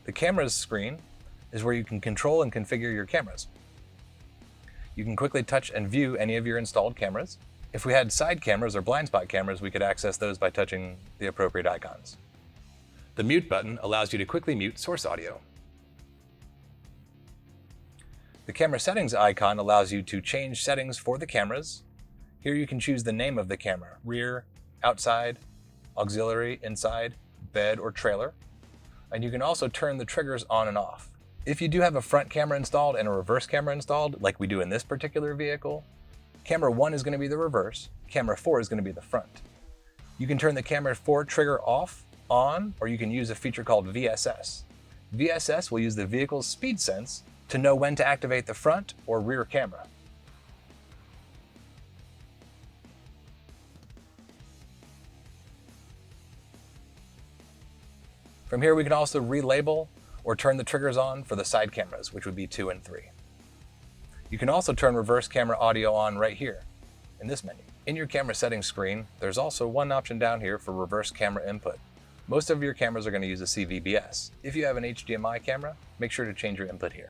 The cameras screen is where you can control and configure your cameras. You can quickly touch and view any of your installed cameras. If we had side cameras or blind spot cameras, we could access those by touching the appropriate icons. The mute button allows you to quickly mute source audio. The camera settings icon allows you to change settings for the cameras. Here you can choose the name of the camera: rear, outside, auxiliary, inside, bed, or trailer. And you can also turn the triggers on and off. If you do have a front camera installed and a reverse camera installed, like we do in this particular vehicle, camera 1 is going to be the reverse, camera 4 is going to be the front. You can turn the camera 4 trigger off, on, or you can use a feature called VSS. VSS will use the vehicle's speed sense to know when to activate the front or rear camera. From here we can also relabel or turn the triggers on for the side cameras, which would be 2 and 3. You can also turn reverse camera audio on right here in this menu. In your camera settings screen, there's also one option down here for reverse camera input. Most of your cameras are going to use a CVBS. If you have an HDMI camera, make sure to change your input here.